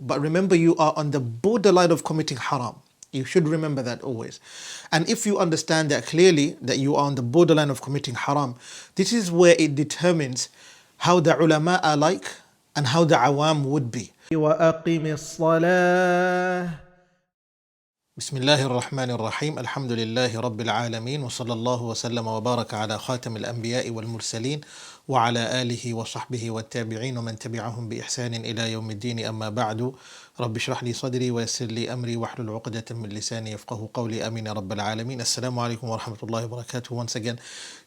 but remember you are on the borderline of committing haram. You should remember that always. And if you understand that clearly, that you are on the borderline of committing haram, this is where it determines how the ulama are like and how the awam would be. وَأَقِمِ الصَّلَاةِ بسم الله الرحمن الرحيم الحمد لله رب العالمين وصلى الله وسلم وبارك على خاتم الأنبياء والمرسلين وعلى آله وصحبه والتابعين ومن تبعهم بإحسان إلى يوم الدين أما بعد رب اشرح لي صدري ويسر لي أمري واحلل عقدة من لساني يفقه قولي آمين رب العالمين. Assalamu alaikum wa rahmatullahi wa barakatuh. Once again,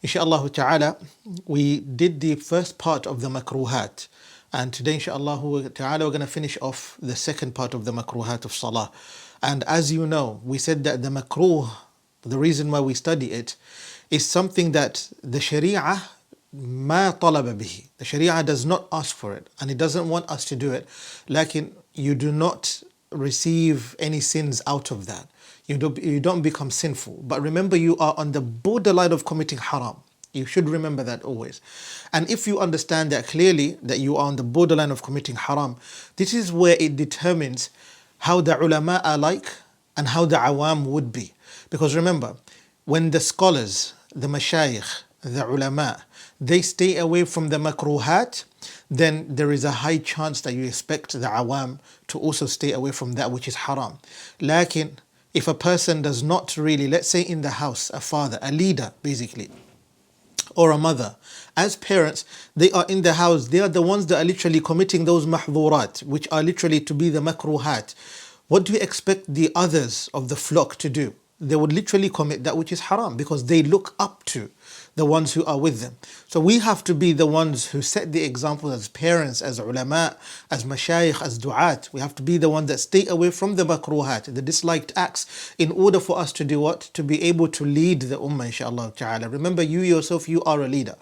inshallah ta'ala, we did the first part of the makruhāt, and today inshallah ta'ala we're going to finish off the second part of the makruhāt of Salāh. And as you know, we said that the makruh, the reason why we study it, is something that the Sharia ma talaba bihi. The Sharia does not ask for it, and it doesn't want us to do it. Lakin, you do not receive any sins out of that. You don't become sinful. But remember, you are on the borderline of committing haram. You should remember that always. And if you understand that clearly, that you are on the borderline of committing haram, this is where it determines how the ulama are like and how the awam would be. Because remember, when the scholars, the mashayikh, the ulama, they stay away from the makruhāt, then there is a high chance that you expect the awam to also stay away from that which is haram. Lakin, if a person does not really, let's say in the house, a father, a leader basically, or a mother, as parents, they are in the house, they are the ones that are literally committing those mahdhurat, which are literally to be the makruhāt. What do you expect the others of the flock to do? They would literally commit that which is haram because they look up to the ones who are with them. So we have to be the ones who set the example as parents, as ulama, as mashayikh, as du'at. We have to be the ones that stay away from the makruhāt, the disliked acts, in order for us to do what? To be able to lead the ummah, inshaAllah ta'ala. Remember, you yourself, you are a leader.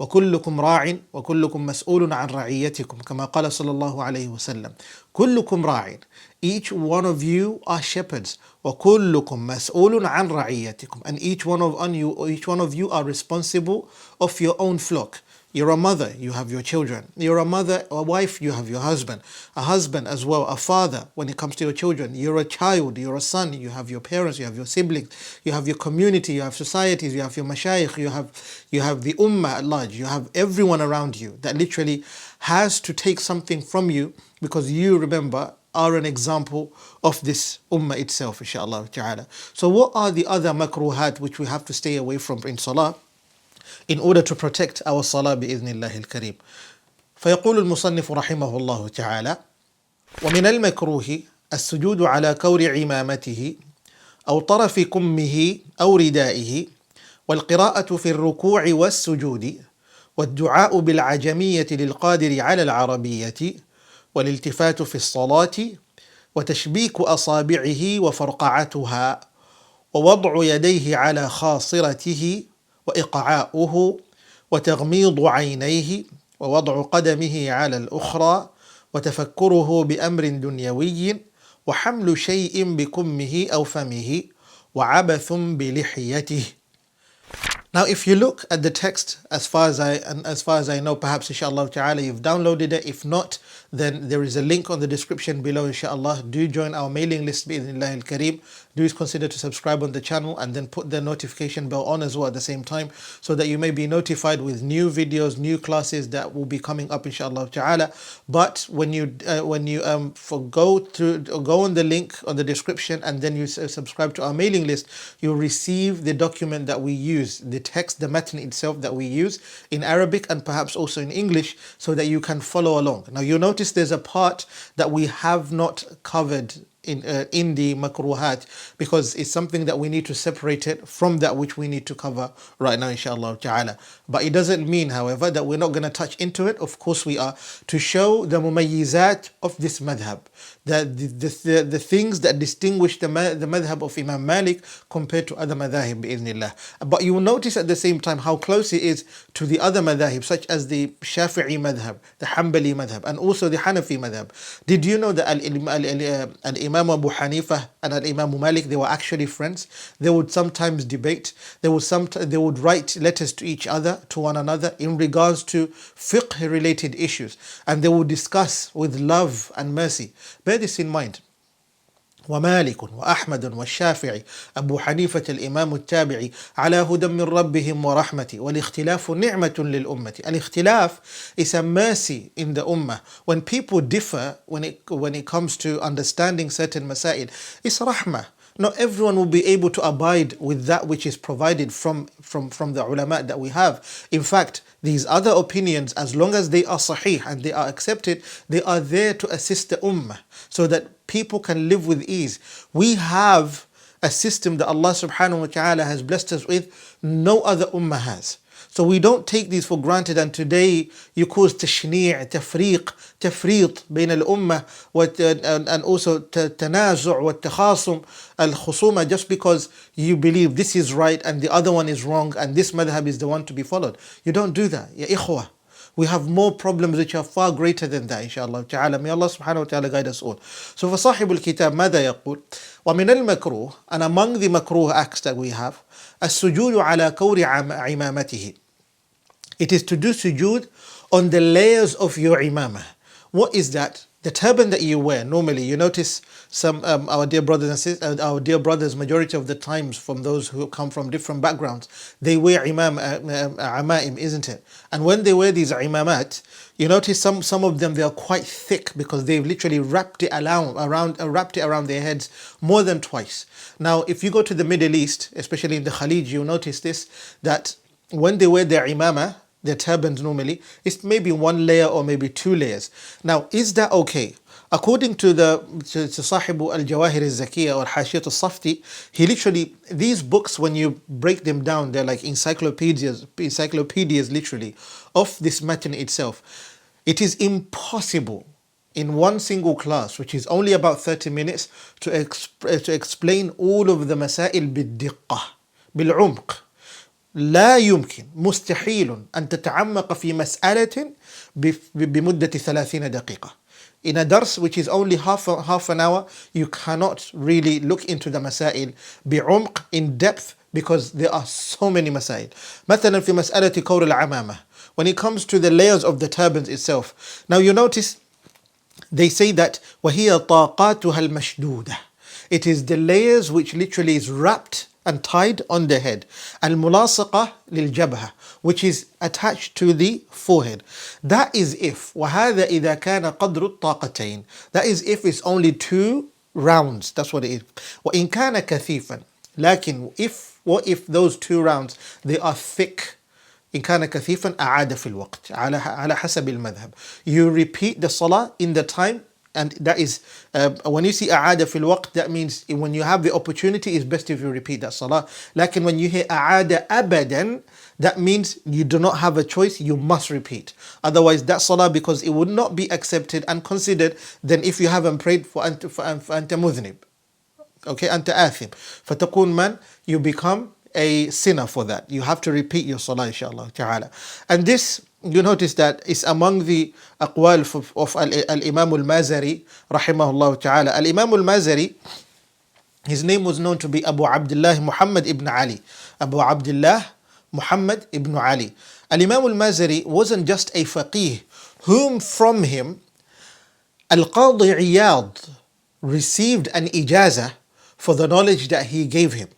وَكُلُّكُمْ رَاعٍ وَكُلُّكُمْ مَسْئُولٌ عَنْ رَعِيَّتِكُمْ كما قال صلى الله عليه وسلم. كُلُّكُمْ رَاعٍ. Each one of you are shepherds. وَكُلُّكُمْ مَسْئُولٌ عَنْ رَعِيَّتِكُمْ. And each one of you are responsible of your own flock. You're a mother, you have your children. You're a mother, a wife, you have your husband. A husband as well, a father when it comes to your children. You're a child, you're a son, you have your parents, you have your siblings, you have your community, you have societies, you have your mashayikh, you have the ummah at large, you have everyone around you that literally has to take something from you because you, remember, are an example of this ummah itself, inshaAllah ta'ala. So what are the other makruhāt which we have to stay away from in salah in order to protect our salah بإذن الله الكريم؟ فيقول المصنف رحمه الله تعالى: ومن المكروه السجود على كور عمامته أو طرف كمه أو ردائه والقراءة في الركوع والسجود والدعاء بالعجمية للقادر على العربية والالتفات في الصلاة وتشبيك أصابعه وفرقعتها ووضع يديه على خاصرته وإقعاؤه وتغميض عينيه ووضع قدمه على الأخرى وتفكره بأمر دنيوي وحمل شيء بكمه أو فمه وعبث بلحيته. Now, if you look at the text, as far as I know, perhaps inshallah ta'ala you've downloaded it. If not, then there is a link on the description below, inshallah. Do join our mailing list bi'idhnillahi al-kareem. Do consider to subscribe on the channel and then put the notification bell on as well at the same time, so that you may be notified with new videos, new classes that will be coming up, inshallah ta'ala. But when you go on the link on the description and then you subscribe to our mailing list, you'll receive the document that we use, the text, the matn itself that we use in Arabic and perhaps also in English, so that you can follow along. Now you'll notice there's a part that we have not covered in the makruhāt, because it's something that we need to separate it from that which we need to cover right now, inshallah ta'ala. But it doesn't mean, however, that we're not going to touch into it. Of course we are, to show the mumayyizat of this madhab, the things that distinguish the madhab of Imam Malik compared to other madhahib bi'idhnillah. But you will notice at the same time how close it is to the other madhahib, such as the Shafi'i madhab, the Hanbali madhab, and also the Hanafi madhab. Did you know that Al-Imam Al-Imam Abu Hanifa and Al-Imam Malik, they were actually friends. They would sometimes debate. They would write letters to each other, to one another, in regards to fiqh-related issues. And they would discuss with love and mercy. Bear this in mind. ومالك وأحمد والشافعي أبو حنيفة الإمام التابعي على هدى من ربهم ورحمة والاختلاف نعمة للأمة. Al-ikhtilaf is a mercy in the ummah. When people differ, when it comes to understanding certain masail, it's rahmah. Not everyone will be able to abide with that which is provided from the ulama that we have. In fact, these other opinions, as long as they are sahih and they are accepted, they are there to assist the ummah so that people can live with ease. We have a system that Allah subhanahu wa ta'ala has blessed us with, no other ummah has. So we don't take these for granted, and today you cause tashni', tafriq بين الأمة and also تنازع والتخاصم الخصومة, just because you believe this is right and the other one is wrong and this madhab is the one to be followed. You don't do that. Ya ikhwah. We have more problems which are far greater than that, inshallah ta'ala. May Allah subhanahu wa ta'ala guide us all. So فصاحب الكتاب ماذا يقول؟ ومن المكروه, and among the makruh acts that we have, السجود على كور عمامته. It is to do sujood on the layers of your imamah. What is that? The turban that you wear, normally, you notice some our dear brothers and sisters, our dear brothers, majority of the times from those who come from different backgrounds, they wear amaim, isn't it? And when they wear these imamat, you notice some of them, they are quite thick because they've literally wrapped it around their heads more than twice. Now, if you go to the Middle East, especially in the Khalij, you'll notice this, that when they wear their imamah, their turbans normally, it's maybe one layer or maybe two layers. Now, is that okay? According to Sahibu al-Jawahir al-Zakiyah or Hashiyat al-Safti, he literally, these books, when you break them down, they're like encyclopedias literally, of this matter itself. It is impossible in one single class, which is only about 30 minutes, to explain all of the masail بالدقة, بالعمق. لا يمكن مستحيل أن تتعمق في مسألة بمدة 30 دقيقة. In a dars which is only half an hour, you cannot really look into the masail بعمق, in depth, because there are so many masail. مثلا في مسألة كور العمامة, when it comes to the layers of the turbans itself. Now you notice they say that وهي طاقاتها المشدودة. It is the layers which literally is wrapped and tied on the head. Al-mulasaqa lil-jabha, which is attached to the forehead. That is if, وَهَذَا إِذَا كَانَ قَدْرُ الطَّاقَتَيْن. That is if it's only 2 rounds. That's what it is. وَإِنْ كَانَ كَثِيفًا. لكن what if those 2 rounds, they are thick? إن كان كثيفا أعاد في الوقت على حسب المذهب. You repeat the salah in the time. And that is, when you see أعاد في الوقت, that means when you have the opportunity, it's best if you repeat that salah. Like when you hear أعاد أبدا, that means you do not have a choice, you must repeat. Otherwise, that salah, because it would not be accepted and considered, then if you haven't prayed for أنت مذنب. Okay, أنت آثم. فتكون من, you become a sinner for that. You have to repeat your salah, inshallah ta'ala. And this, you notice that it's among the aqwal of al-Imam al-Mazari, rahimahullah ta'ala. Al-Imam al-Mazari, his name was known to be Abu Abdullah Muhammad ibn Ali. Abu Abdullah Muhammad ibn Ali. Al-Imam al-Mazari wasn't just a faqih, whom from him Al-Qadi Iyad received an ijazah for the knowledge that he gave him.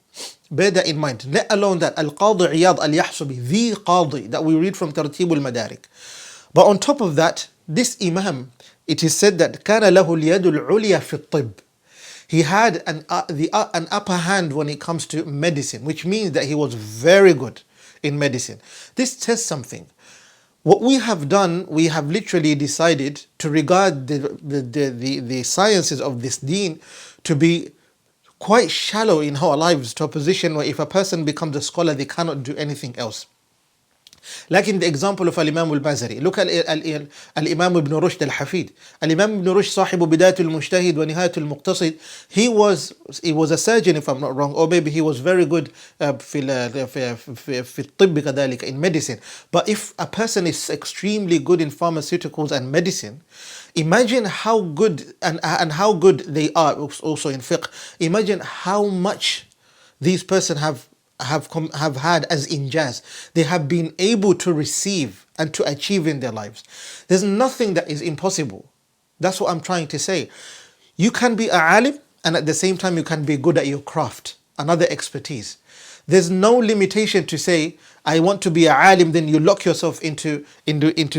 Bear that in mind. Let alone that Al-Qadi Iyad al-Yahsubi, the Qadi that we read from Tartib al-Madarik. But on top of that, this Imam, it is said that كان له اليد العليا في الطب. He had an upper hand when it comes to medicine, which means that he was very good in medicine. This says something. What we have done, we have literally decided to regard the sciences of this deen to be quite shallow in our lives, to a position where if a person becomes a scholar, they cannot do anything else. Like in the example of Al-Imam al-Mazari, look at Al-Imam ibn Rushd al-Hafid. Al-Imam ibn Rushd, صاحب بداية المجتهد ونهاية المقتصد. He was a surgeon, if I'm not wrong, or maybe he was very good في الطب كذلك, in medicine. But if a person is extremely good in pharmaceuticals and medicine, Imagine how good and how good they are also in fiqh. Imagine how much these persons have had as injaz. They have been able to receive and to achieve in their lives. There's nothing that is impossible. That's what I'm trying to say. You can be a alim and at the same time you can be good at your craft, another expertise. There's no limitation to say, I want to be a alim, then you lock yourself into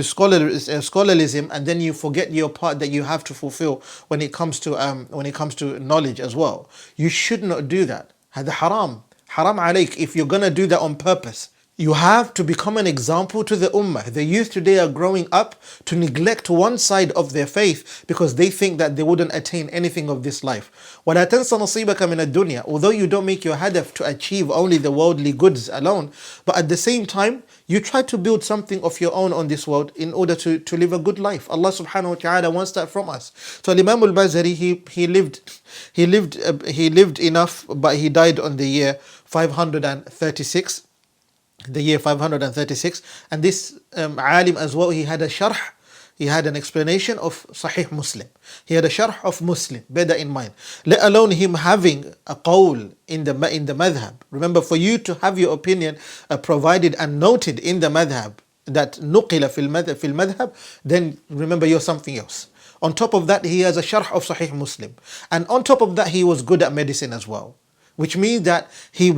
scholarism, and then you forget your part that you have to fulfill when it comes to knowledge as well. You should not do that. هذا haram. Haram alayk if you're gonna do that on purpose. You have to become an example to the ummah. The youth today are growing up to neglect one side of their faith because they think that they wouldn't attain anything of this life. وَلَا تَنْسَ نَصِيبَكَ مِنَ الدُّنْيَا. Although you don't make your hadaf to achieve only the worldly goods alone, but at the same time, you try to build something of your own on this world in order to live a good life. Allah subhanahu wa ta'ala wants that from us. So Imam al-Bazari, he lived enough, but he died on the year 536. The year 536, and this alim as well, he had a sharh, he had an explanation of Sahih Muslim, he had a sharh of Muslim, bear that in mind, let alone him having a qawl in the madhab. Remember, for you to have your opinion provided and noted in the madhab, that nuqila fil madhab, then remember you're something else. On top of that, he has a sharh of Sahih Muslim, and on top of that, he was good at medicine as well. Which means that he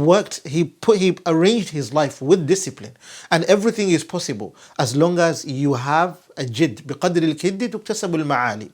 arranged his life with discipline, and everything is possible as long as you have a jid. بقدر الكد تكتسب المعالي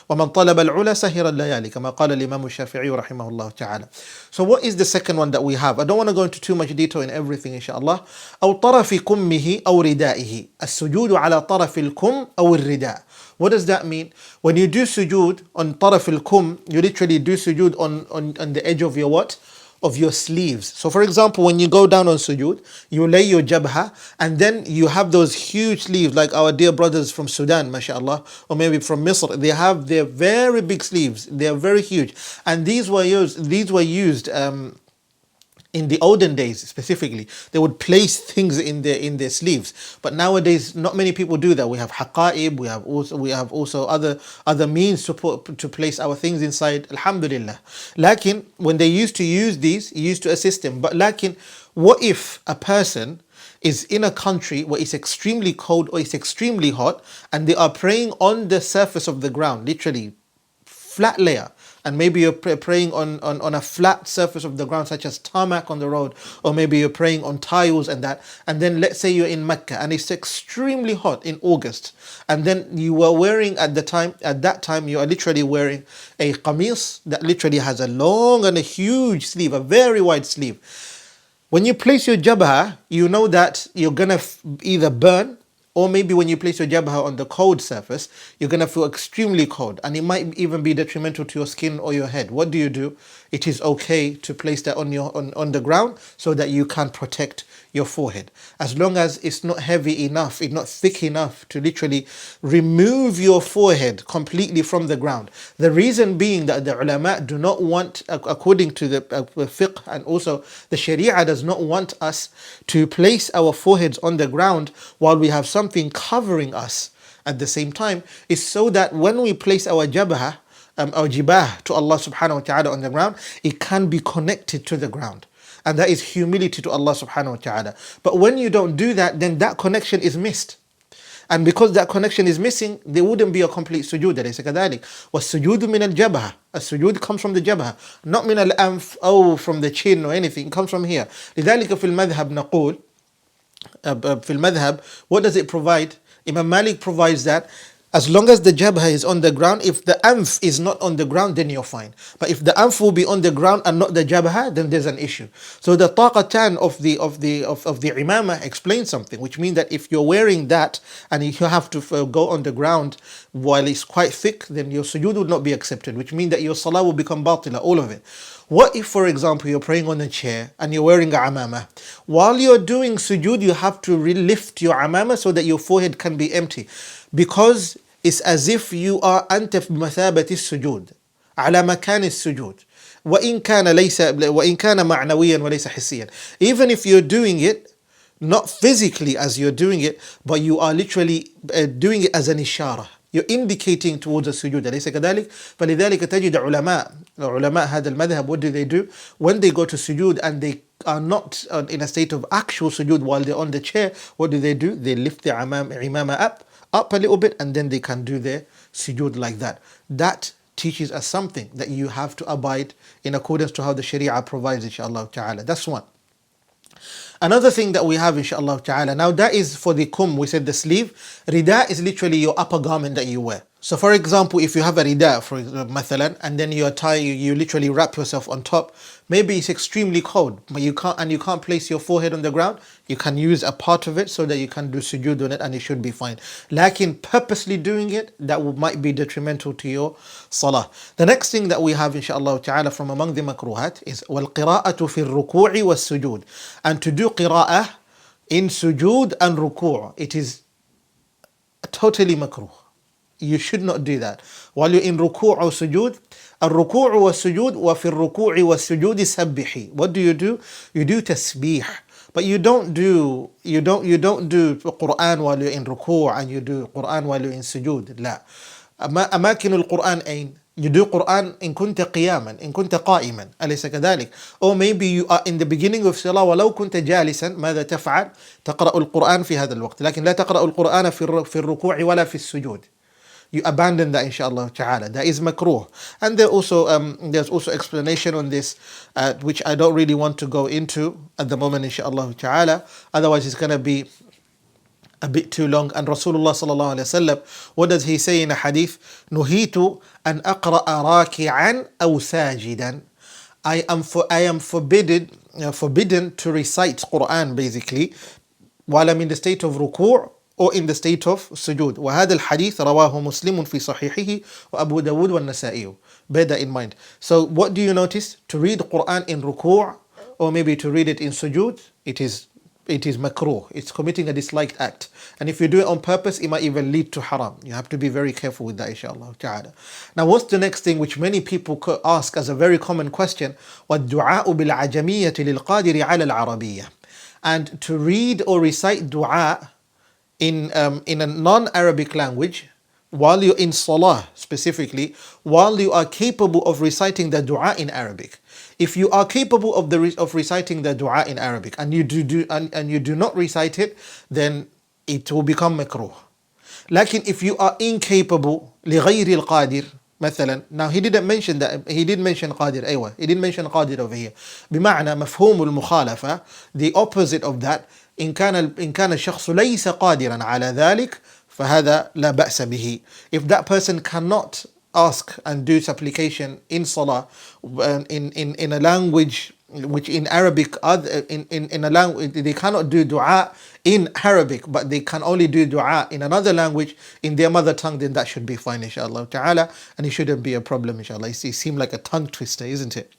ومن طلب العلا سهر الليالي كما قال الإمام الشافعي رحمه الله تعالى. So what is the second one that we have? I don't want to go into too much detail in everything inshallah. أو طرف كمه أو ردائه. السجود على طرف الكم أو الرداء. What does that mean? When you do sujood on طرف الكم, you literally do sujood on the edge of your what? Of your sleeves. So for example, when you go down on sujood, you lay your jabha, and then you have those huge sleeves like our dear brothers from Sudan, mashallah, or maybe from Misr. They have their very big sleeves. They are very huge. And these were used in the olden days specifically. They would place things in their sleeves. But nowadays, not many people do that. We have haqa'ib, we have also other means to place our things inside. Alhamdulillah. Lakin, when they used to use these, it used to assist them. But lakin, what if a person is in a country where it's extremely cold or it's extremely hot, and they are praying on the surface of the ground, literally flat layer, and maybe you're praying on a flat surface of the ground, such as tarmac on the road, or maybe you're praying on tiles and that, and then let's say you're in Mecca and it's extremely hot in August, and then you were wearing at that time you are literally wearing a qamis that literally has a long and a huge sleeve, a very wide sleeve. When you place your jabha, you know that you're gonna either burn, or maybe when you place your jabha on the cold surface, you're going to feel extremely cold, and it might even be detrimental to your skin or your head. What do? It is okay to place that on the ground so that you can protect your forehead. As long as it's not heavy enough, it's not thick enough to literally remove your forehead completely from the ground. The reason being that the ulama do not want, according to the fiqh, and also the sharia does not want us to place our foreheads on the ground while we have something covering us at the same time, is so that when we place our jabha, our jibah to Allah subhanahu wa ta'ala on the ground, it can be connected to the ground. And that is humility to Allah subhanahu wa ta'ala. But when you don't do that, then that connection is missed. And because that connection is missing, there wouldn't be a complete sujood. ليس كذلك. والسجود من الجبهة. A sujood comes from the jabha, not من الأنف or from the chin or anything. It comes from here. لذلك في المذهب نقول في المذهب, what does it provide? Imam Malik provides that as long as the jabha is on the ground, if the anf is not on the ground, then you're fine. But if the anf will be on the ground and not the jabha, then there's an issue. So the taqatan of the imamah explains something, which means that if you're wearing that and you have to go on the ground while it's quite thick, then your sujood would not be accepted, which means that your salah will become batila, all of it. What if, for example, you're praying on a chair and you're wearing a amamah? While you're doing sujood, you have to lift your amamah so that your forehead can be empty, because it's as if you are أنت في مثابة السجود على مكان السجود وإن كان معنويا وليس حسيا. Even if you're doing it not physically as you're doing it, but you are literally doing it as an ishara. you're indicating towards a sujood. أليس كذلك؟ فلذلك تجد علماء هذا المذهب, what do? When they go to sujood and they are not in a state of actual sujood while they're on the chair, what do? They lift their imama up a little bit, and then they can do their sujood like that. That teaches us something, that you have to abide in accordance to how the Sharia provides, inshallah ta'ala. That's one. Another thing that we have, inshallah ta'ala, now that is for the we said the sleeve. Rida is literally your upper garment that you wear. So for example, if you have a rida, for example, mathalan, and then you literally wrap yourself on top, maybe it's extremely cold, but you can't place your forehead on the ground, you can use a part of it so that you can do sujood on it, and it should be fine. Lakin purposely doing it, that might be detrimental to your salah. The next thing that we have, inshallah ta'ala, from among the makruhat is وَالْقِرَاءَةُ فِي الرُّكُوعِ وَالسُّجُودِ, and to do qira'ah in sujood and ruku'. It is totally makruh. You should not do that. While you're in ruku' or sujood, الركوع والسجود وفي الركوع والسجود سبحي. What do? You do tasbih. But you don't do Quran while you're in ruku' and you do Quran while you're in sujood. لا. أماكن القرآن أين؟ You do Quran إن كنت قياما إن كنت قائما أليس كذلك؟ Or maybe you are in the beginning of salah ولو كنت جالسا ماذا تفعل؟ تقرأ القرآن في هذا الوقت، لكن لا تقرأ القرآن في الركوع ولا في السجود. You abandon that, inshallah ta'ala. That is makruh. And there's also explanation on this, which I don't really want to go into at the moment, inshallah ta'ala. Otherwise, it's going to be a bit too long. And Rasulullah sallallahu alaihi wasallam, what does he say in a hadith? Nuhitu an aqra'a raki'an aw sajidan. I am forbidden to recite Quran, basically, while I'm in the state of ruku' or in the state of sujood. وهذا الحديث رواه مسلم في صحيحه وأبو داود والنسائي. Bear that in mind. So what do you notice? To read Quran in ruku' or maybe to read it in sujood, it is makruh. It's committing a disliked act. And if you do it on purpose, it might even lead to haram. You have to be very careful with that, inshallah ta'ala. Now, what's the next thing which many people could ask as a very common question? وَالدُّعَاءُ بِالْعَجَمِيَّةِ لِلْقَادِرِ عَلَى الْعَرَبِيَّةِ. And to read or recite dua in a non-Arabic language, while you're in salah specifically, while you are capable of reciting the dua in Arabic. If you are capable of reciting the dua in Arabic and you do not recite it, then it will become makruh. Lakin if you are incapable, لغير القادر مثلا, now he didn't mention that, he did mention qadir, أيوة, he didn't mention qadir over here. بمعنى مفهوم المخالفة, the opposite of that, إن كان الشخص ليس قادرا على ذلك فهذا لا بأس به. If that person cannot ask and do supplication in salah in a language which in Arabic, in a language they cannot do dua in Arabic, but they can only do dua in another language in their mother tongue, then that should be fine, inshallah ta'ala, and it shouldn't be a problem, inshallah. It seems like a tongue twister, isn't it?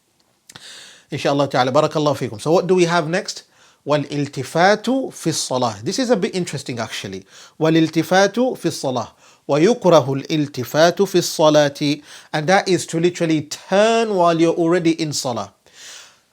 Inshallah ta'ala. Barakallahu fikum. So what do we have next? وَالْإِلْتِفَاتُ فِي الصَّلَاةِ. This is a bit interesting, actually. وَالْإِلْتِفَاتُ فِي الصَّلَاةِ وَيُكْرَهُ الْإِلْتِفَاتُ فِي الصَّلَاةِ. And that is to literally turn while you're already in salah.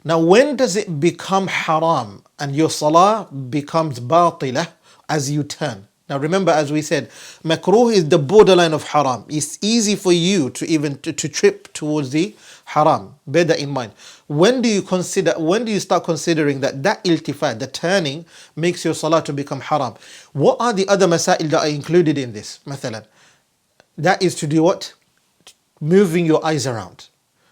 Now, when does it become haram and your salah becomes batilah as you turn? Now remember, as we said, makruh is the borderline of haram. It's easy for you to even to trip towards the haram. Bear that in mind. When do you start considering that iltifat, the turning, makes your salah to become haram? What are the other masail that are included in this? Mathalan, that is to do what? Moving your eyes around.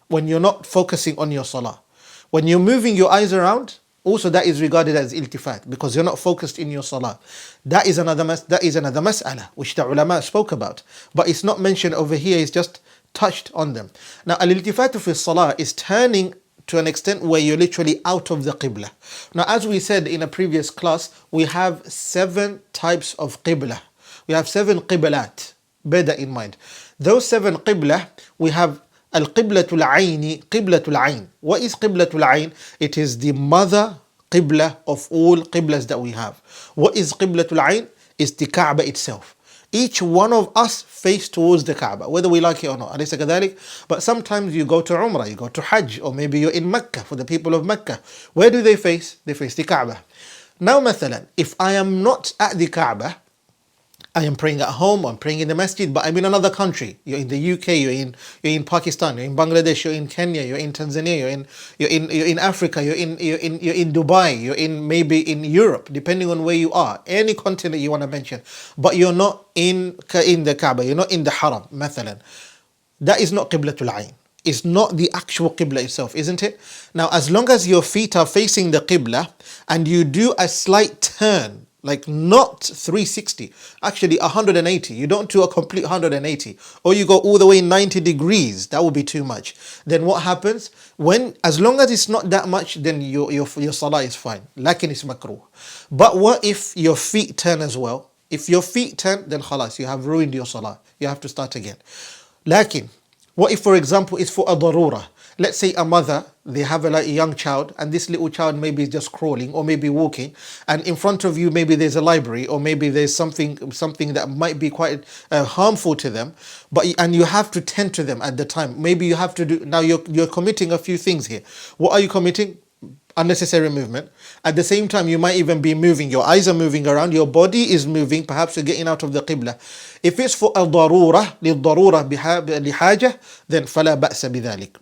When you're not focusing on your salah. When you're moving your eyes around, also that is regarded as iltifat because you're not focused in your salah. That is another mas'ala which the ulama spoke about. But it's not mentioned over here, it's just touched on them. Now, al-iltifatu fi salah is turning to an extent where you're literally out of the qibla. Now, as we said in a previous class, we have 7 types of qibla. We have 7 qiblat. Bear that in mind. Those 7 qibla, we have al-qiblatul ayni, qiblatul ayn. What is qiblatul ayn? It is the mother qibla of all qiblas that we have. What is qiblatul ayn? It's the Kaaba itself. Each one of us face towards the Kaaba, whether we like it or not. أليس كذلك? But sometimes you go to Umrah, you go to Hajj, or maybe you're in Mecca, for the people of Mecca. Where do they face? They face the Kaaba. Now, مثلا, if I am not at the Kaaba, I am praying at home, I'm praying in the masjid, but I'm in another country. You're in the UK, you're in Pakistan, you're in Bangladesh, you're in Kenya, you're in Tanzania, you're in Africa, you're in Dubai, you're in maybe in Europe, depending on where you are, any continent you want to mention. But you're not in the Kaaba, you're not in the Haram, mathalan. That is not Qiblatul Ayn. It's not the actual Qibla itself, isn't it? Now, as long as your feet are facing the Qibla and you do a slight turn, like not 360, actually 180, you don't do a complete 180, or you go all the way 90 degrees, that would be too much. Then what happens? As long as it's not that much, then your salah is fine. Lakin it's makruh. But what if your feet turn as well? If your feet turn, then khalas, you have ruined your salah. You have to start again. Lakin, what if, for example, it's for a darura? Let's say a mother, they have a young child, and this little child maybe is just crawling or maybe walking, and in front of you maybe there's a library or maybe there's something that might be quite harmful to them, and you have to tend to them at the time. Maybe you have to do, now you're committing a few things here. What are you committing? Unnecessary movement. At the same time, you might even be moving. Your eyes are moving around. Your body is moving. Perhaps you're getting out of the qibla. If it's for a darura, للضرورة لحاجة, then فلا بأس بذلك.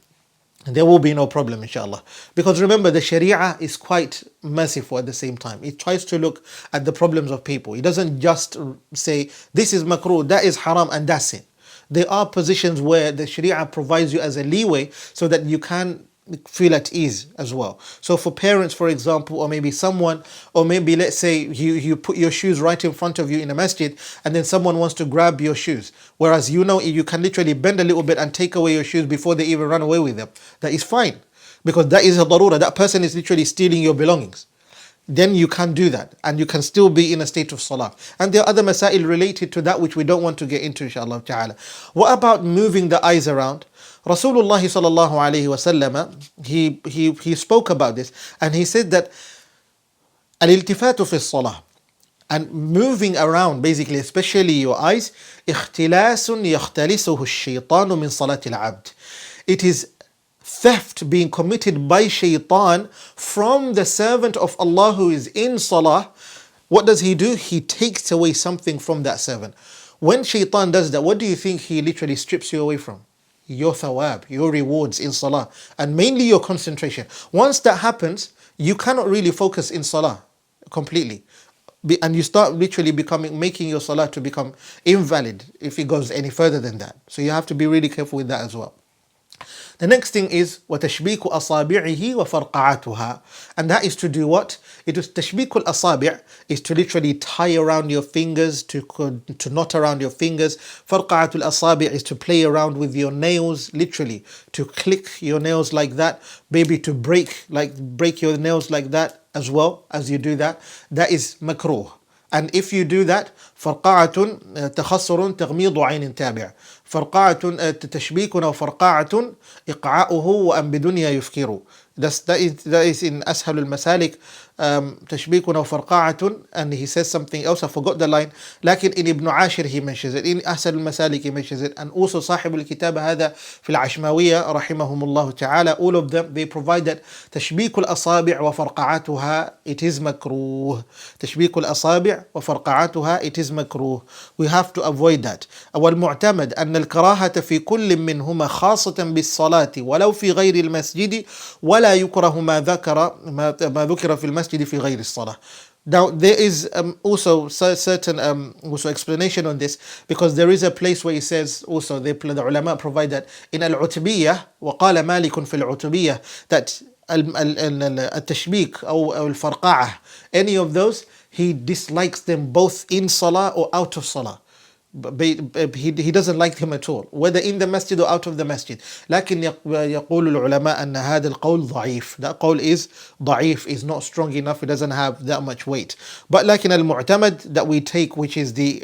There will be no problem, inshallah. Because remember, the Sharia is quite merciful at the same time. It tries to look at the problems of people. It doesn't just say, this is makruh, that is haram, and that's it. There are positions where the Sharia provides you as a leeway so that you can feel at ease as well. So for parents, for example, or maybe someone, or maybe let's say you put your shoes right in front of you in a masjid, and then someone wants to grab your shoes, whereas you can literally bend a little bit and take away your shoes before they even run away with them. That is fine, because that is a darura. That person is literally stealing your belongings. Then you can do that, and you can still be in a state of salah. And there are other masail related to that which we don't want to get into, inshallah ta'ala. What about moving the eyes around? Rasulullah sallallahu alayhi wasallam, he spoke about this, and he said that al-iltifatu fi salah, and moving around, basically, especially your eyes, اختلاس يختلسه الشيطان من صلاة العبد. It is theft being committed by shaitan from the servant of Allah who is in salah. What does he do? He takes away something from that servant. When shaitan does that, what do you think he literally strips you away from? Your thawab, your rewards in salah, and mainly your concentration. Once that happens, you cannot really focus in salah completely. And you start literally making your salah to become invalid if it goes any further than that. So you have to be really careful with that as well. The next thing is وَتَشْبِيكُ أَصَابِعِهِ وَفَرْقَعَاتُهَا. And that is to do what? It is تَشْبِيكُ الْأَصَابِع, is to literally tie around your fingers, to knot around your fingers. فَرْقَعَةُ الْأَصَابِع is to play around with your nails, literally to click your nails like that, maybe to break your nails like that as well as you do that. That is makruh. And if you do that, فرقعة تخصر تغميض عين تابع. فرقعة تشبيك أو فرقعة إقعاؤه وأن بدنيا يفكر. That is in أسهل المسالك. تشبيك أو فرقعة, and he says something else, I forgot the line, لكن in Ibn Ashir he mentions it, in أسهل المسالك he mentions it, and also صاحب الكتاب هذا في العشماوية رحمهم الله تعالى, all of them, they provide that تشبيك الأصابع وفرقعاتها, it is makruh. تشبيك الأصابع وفرقعاتها, it is makruh. We have to avoid that. والمعتمد أن الكراهة في كل منهما خاصة بالصلاة ولو في غير المسجد ولا يكره ما ذكر في المسجد في غير الصلاة. Now there is also certain also explanation on this, because there is a place where he says also, the ulama provide that in al-Utbiyyah, وقال مالك في العتبية, that التشبيك أو الفرقعة, any of those, he dislikes them both in salah or out of salah. He doesn't like them at all, whether in the masjid or out of the masjid. لكن يقول العلماء أن هذا القول ضعيف. That قول is ضعيف, is not strong enough, it doesn't have that much weight. But لكن المعتمد that we take, which is the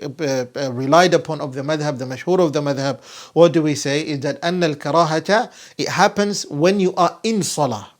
relied upon of the madhab, the mashhur of the madhab, what do we say is that أن الكراهة, it happens when you are in salah.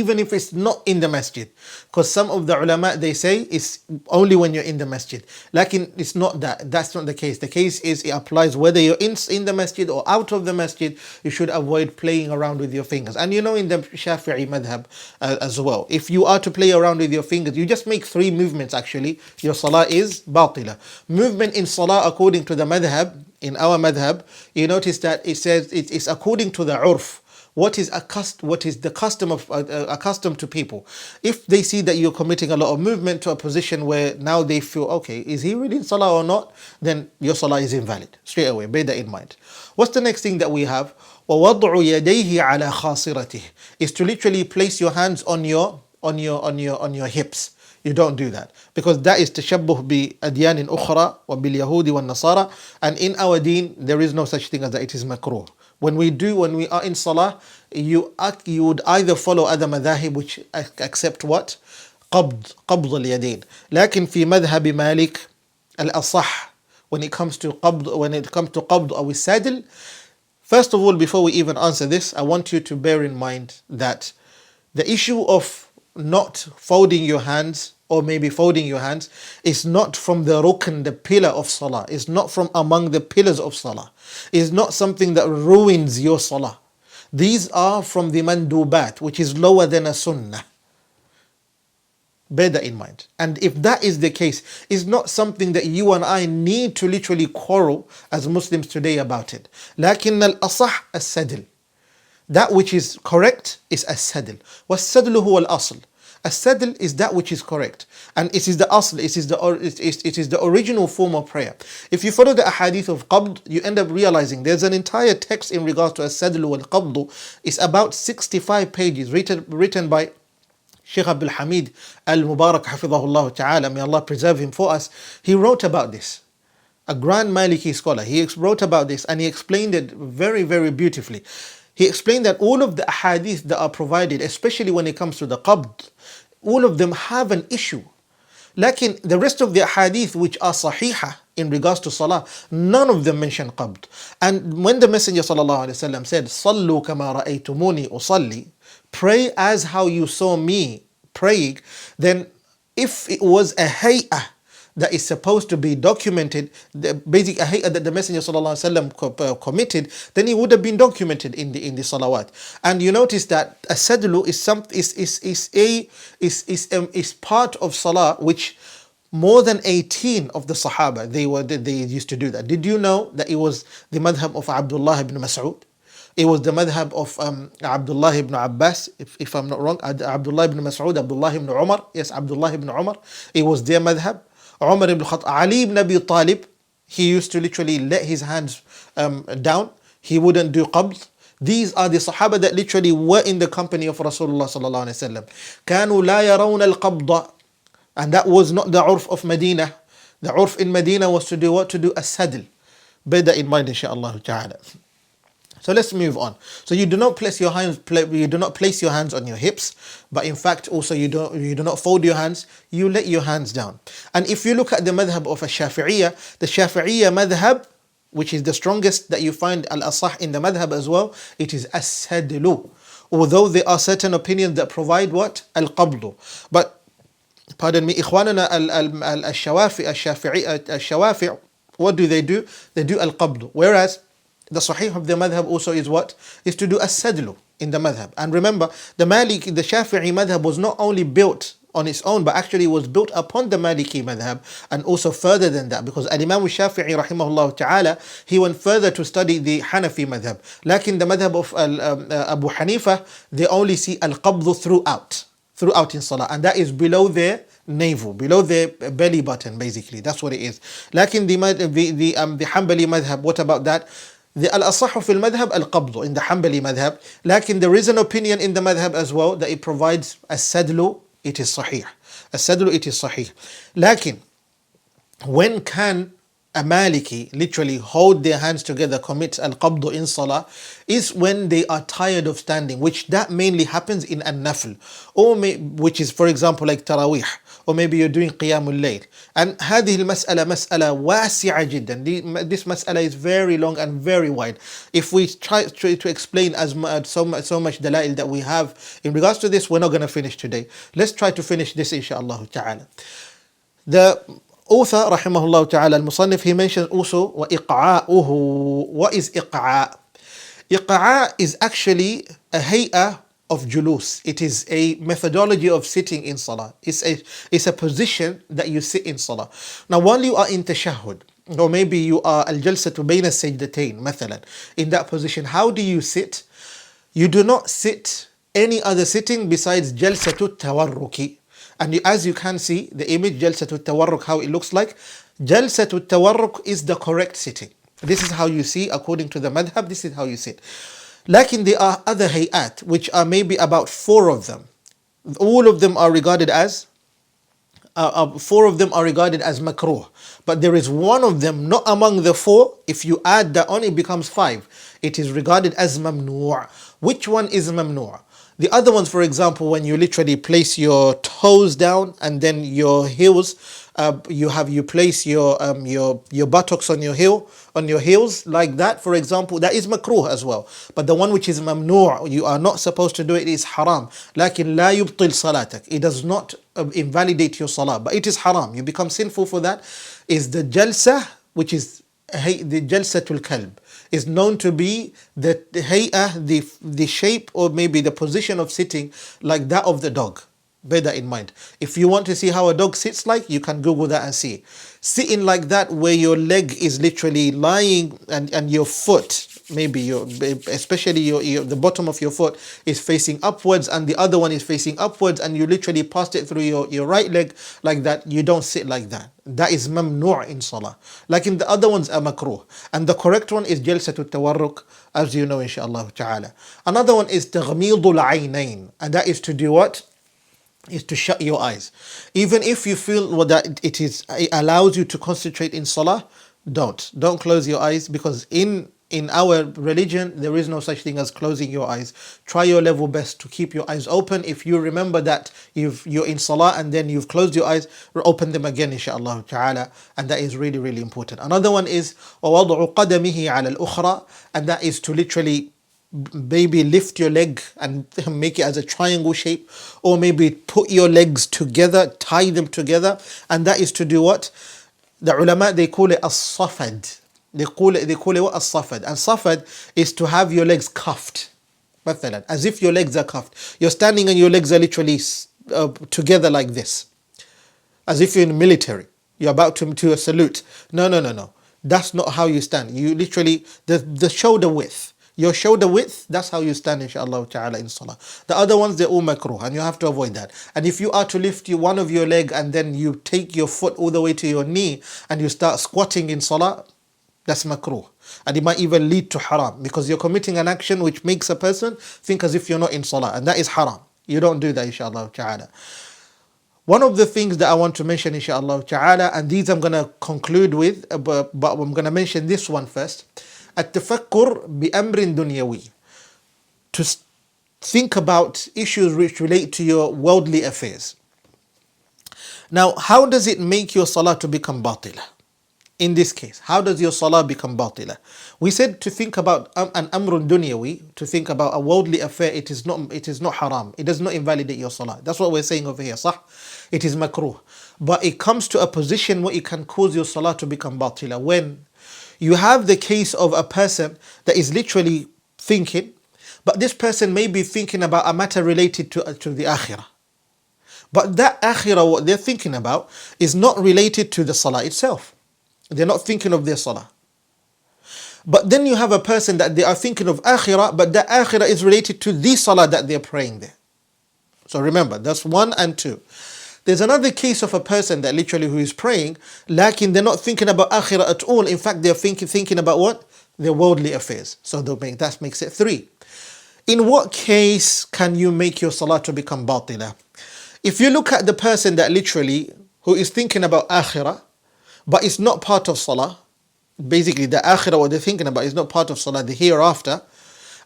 even if it's not in the masjid. Because some of the ulama, they say it's only when you're in the masjid. Like it's not that. That's not the case. The case is it applies whether you're in the masjid or out of the masjid. You should avoid playing around with your fingers. And you know, in the Shafi'i madhab as well, if you are to play around with your fingers, you just make 3 movements actually. Your salah is batila. Movement in salah according to the madhab, in our madhab, you notice that it says it's according to the urf. What is the custom of accustomed to people? If they see that you're committing a lot of movement to a position where now they feel, okay, is he really in salah or not? Then your salah is invalid. Straight away, bear that in mind. What's the next thing that we have? وَوَضْعُ يَدَيْهِ عَلَى خَاصِرَتِهِ is to literally place your hands on your hips. You don't do that because that is tashabbuh bi adyan ukhra wa bil yahudi wa nasara, and in our deen there is no such thing as that. It is makruh. When we are in salah, you would either follow other madhahib which accept what? قبض اليدين. لكن في مذهب مالك الأصح when it comes to qabd أو السادل. First of all, before we even answer this, I want you to bear in mind that the issue of not folding your hands or maybe folding your hands is not from the rukn, the pillar of salah. It's not from among the pillars of salah. It's not something that ruins your salah. These are from the mandubat, which is lower than a sunnah. Bear that in mind. And if that is the case, it's not something that you and I need to literally quarrel as Muslims today about it. لكن الأصح السدل. That which is correct is as-sadl. Was-sadl huwa al-asl. As-sadl is that which is correct. And it is the asl, it is the original form of prayer. If you follow the ahadith of qabd, you end up realizing there's an entire text in regards to as-sadl wal-qabd. It's about 65 pages written by Sheikh Abdul Hamid al-Mubarak hafidhahullah ta'ala, may Allah preserve him for us. He wrote about this. A grand Maliki scholar. He wrote about this and he explained it very, very beautifully. He explained that all of the ahadith that are provided, especially when it comes to the qabd, all of them have an issue. Lakin the rest of the ahadith which are sahihah in regards to salah, none of them mention qabd. And when the Messenger sallallahu alaihi wasallam said, "Sallu kama ra'aytumuni usalli," pray as how you saw me praying, then if it was a hay'ah that is supposed to be documented, the basic hay'ah that the Messenger sallallahu alaihi wasallam committed, then it would have been documented in the salawat. And you notice that a sadlu is part of salah which more than 18 of the Sahaba they used to do that. Did you know that it was the madhab of Abdullah ibn Mas'ud? It was the madhab of Abdullah ibn Abbas, if I'm not wrong, Abdullah ibn Mas'ud, Abdullah ibn Umar, yes, Abdullah ibn Umar, it was their madhab. Umar ibn Khattab, Ali ibn Abi Talib, he used to literally let his hands down. He wouldn't do qabd. These are the Sahaba that literally were in the company of Rasulullah sallallahu alaihi wasallam. كانوا لا يرون القبض, and that was not the urf of Medina. The urf in Medina was to do what? To do as-sadl. Bear that in mind, inshaAllah ta'ala. So let's move on. So you do not place your hands on your hips, but in fact also you do not fold your hands. You let your hands down. And if you look at the madhab of Ashmawiyyah, the Shafi'iyya madhab, which is the strongest that you find al-asah in the madhab as well, it is as-sadlu. Although there are certain opinions that provide what? Al-qabdu. But pardon me, ikhwanana al-shawafi', what do? They do al-qabdu. Whereas the sahih of the madhab also is what? Is to do as-sadlu in the madhab. And remember, the Shafi'i madhab was not only built on its own, but actually was built upon the Maliki madhab, and also further than that, because Al-Imam Shafi'i rahimahullah ta'ala, he went further to study the Hanafi madhab. Lakin the madhab of Abu Hanifa, they only see al-qabdu throughout in salah, and that is below their navel, below their belly button, basically. That's what it is. Lakin the Hanbali madhab, what about that? The al-asahhu fil madhab al-qabdu in the Hanbali madhab. Lakin there is an opinion in the madhab as well that it provides as-sadlu, it is sahih. As-sadlu, it is sahih. Lakin when can a Maliki literally hold their hands together, commit al-qabdu in salah, is when they are tired of standing, which that mainly happens in an-nafl, or which is, for example, like tarawih, or maybe you're doing qiyamul layl. And هذه المسألة مسألة واسعة جدا. This مسألة is very long and very wide. If we try to explain so much dalail that we have in regards to this, we're not going to finish today. Let's try to finish this inshaAllah ta'ala. The author rahimahullah ta'ala al-Musannif, he mentions also وإقعاؤه. What is إقعاء? إقعاء is actually a hay'ah of julus. It is a methodology of sitting in salah. It's a position that you sit in salah. Now while you are in tashahhud, or maybe you are al-jalsatu bayna sajdatayn مثلا, in that position, how do you sit? You do not sit any other sitting besides jalsatu tawarruki. And as you can see, the image jalsatu tawarruk, how it looks like. Jalsatu tawarruk is the correct sitting. This is how you see, according to the madhab, this is how you sit. Lakin there are other hay'at, which are maybe about 4 of them. All of them are regarded as, 4 of them are regarded as makruh. But there is one of them, not among the 4, if you add that on, it becomes 5. It is regarded as mamnu'. Which one is mamnu'? The other ones, for example, when you literally place your toes down and then your heels, you place your buttocks on your heels like that, for example, that is makruh as well. But the one which is mamnu', you are not supposed to do it, is haram. Lakin la yubtil salatak. It does not invalidate your salah, but it is haram. You become sinful for that. Is the jalsa, which is the jalsatul kalb, is known to be the hay'ah, the shape or maybe the position of sitting like that of the dog. Bear that in mind. If you want to see how a dog sits like, you can Google that and see. Sitting like that, where your leg is literally lying and your foot, maybe especially the bottom of your foot is facing upwards and the other one is facing upwards, and you literally passed it through your right leg like that. You don't sit like that. That is mamnu' in salah. Like in the other ones are makruh. And the correct one is jalsatul tawarruk, as you know, inshaAllah ta'ala. Another one is taghmidul aynayn, and that is to do what? Is to shut your eyes. Even if you feel that it allows you to concentrate in salah, don't close your eyes, because in our religion there is no such thing as closing your eyes. Try your level best to keep your eyes open. If you remember that you're in salah and then you've closed your eyes, open them again inshaAllah ta'ala, and that is really, really important. Another one is وَوَضْعُ قَدَمِهِ عَلَى الْأُخْرَى, and that is to literally maybe lift your leg and make it as a triangle shape, or maybe put your legs together, tie them together, and that is to do what? The ulama, they call it as-safad. They call it what? As-safad. And safad is to have your legs cuffed. As if your legs are cuffed. You're standing and your legs are literally together like this. As if you're in the military. You're about to salute. No. That's not how you stand. You literally, the shoulder width. Your shoulder width, that's how you stand inshaAllah ta'ala in salah. The other ones, they're all makruh, and you have to avoid that. And if you are to lift one of your leg and then you take your foot all the way to your knee and you start squatting in salah, that's makruh. And it might even lead to haram, because you're committing an action which makes a person think as if you're not in salah, and that is haram. You don't do that inshaAllah ta'ala. One of the things that I want to mention inshaAllah ta'ala, and these I'm going to conclude with, but I'm going to mention this one first. التفكر بأمر دنيوي, to think about issues which relate to your worldly affairs. Now, how does it make your salah to become batila? In this case, how does your salah become batila? We said to think about an amrun dunyawi, to think about a worldly affair, it is not haram. It does not invalidate your salah. That's what we're saying over here, sah? It is makruh. But it comes to a position where it can cause your salah to become batila. When you have the case of a person that is literally thinking, but this person may be thinking about a matter related to the akhirah. But that akhirah, what they're thinking about, is not related to the salah itself. They're not thinking of their salah. But then you have a person that they are thinking of akhirah, but that akhirah is related to the salah that they're praying there. So remember, that's 1 and 2. There's another case of a person that literally who is praying, lakin they're not thinking about akhirah at all. In fact, they're thinking about what? Their worldly affairs. So that makes it 3. In what case can you make your salah to become batila? If you look at the person that literally who is thinking about akhirah, but it's not part of salah, basically the akhirah, what they're thinking about is not part of salah, the hereafter,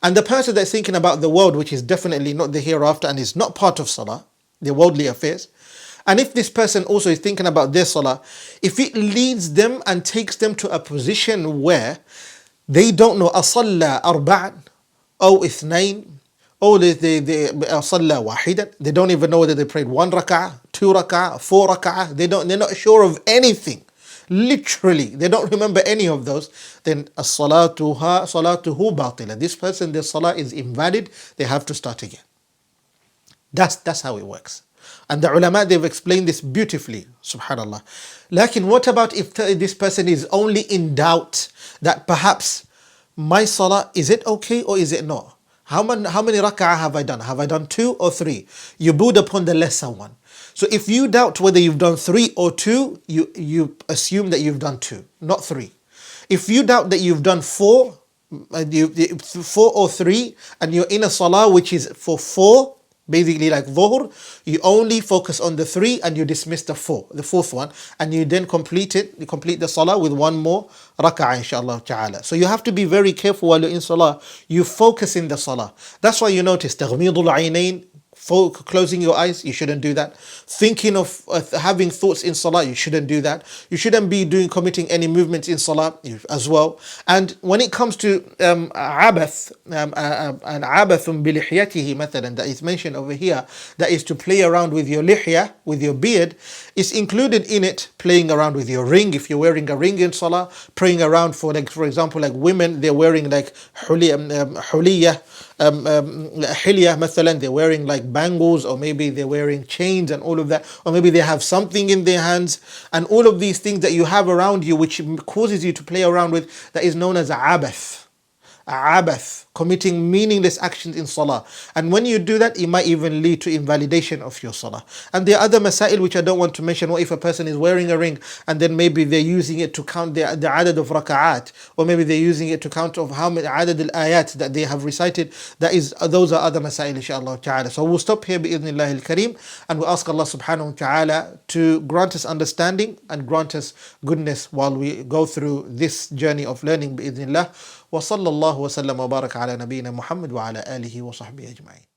and the person that's thinking about the world, which is definitely not the hereafter and is not part of salah, their worldly affairs, And if this person also is thinking about their salah, if it leads them and takes them to a position where they don't know أصلى أربعا أو اثنين or they صلى واحدا, they don't even know whether they prayed 1 rak'ah, 2 rak'ah, 4 rak'ah, they're not sure of anything. Literally, they don't remember any of those. Then صلاتها صلاته باطلة. This person, their salah is invalid. They have to start again. That's how it works. And the ulama, they've explained this beautifully, subhanallah. Lakin what about if this person is only in doubt that perhaps my salah, is it okay or is it not? How many rak'ah have I done? Have I done 2 or 3? You build upon the lesser one. So if you doubt whether you've done 3 or 2, you assume that you've done 2, not 3. If you doubt that you've done 4, 4 or 3, and you're in a salah which is for 4, basically like dhuhr, you only focus on the 3 and you dismiss the 4, the fourth one, and you then complete the salah with 1 more rak'ah, inshallah ta'ala. So you have to be very careful while you're in salah. You focus in the salah. That's why you notice taghmidul aynayn, closing your eyes, you shouldn't do that. Thinking of having thoughts in salah, you shouldn't do that. You shouldn't be committing any movements in salah as well. And when it comes to abath, and abathun bilihyatihi mathalan, that is mentioned over here, that is to play around with your lihya, with your beard, is included in it playing around with your ring. If you're wearing a ring in salah, praying around for example, like women, they're wearing like huliyah, hilya mathalan, they're wearing like bangles, or maybe they're wearing chains and all of that, or maybe they have something in their hands, and all of these things that you have around you which causes you to play around with, that is known as abath, committing meaningless actions in salah. And when you do that, it might even lead to invalidation of your salah. And there are other masail which I don't want to mention. What if a person is wearing a ring and then maybe they're using it to count the adad of raka'at, or maybe they're using it to count of how many adad al-ayat that they have recited. Those are other masail, inshallah ta'ala. So we'll stop here bi'idhnillah al-kareem, and we'll ask Allah subhanahu wa ta'ala to grant us understanding and grant us goodness while we go through this journey of learning bi'idhnillah. وصلى الله وسلم وبارك على نبينا محمد وعلى آله وصحبه أجمعين.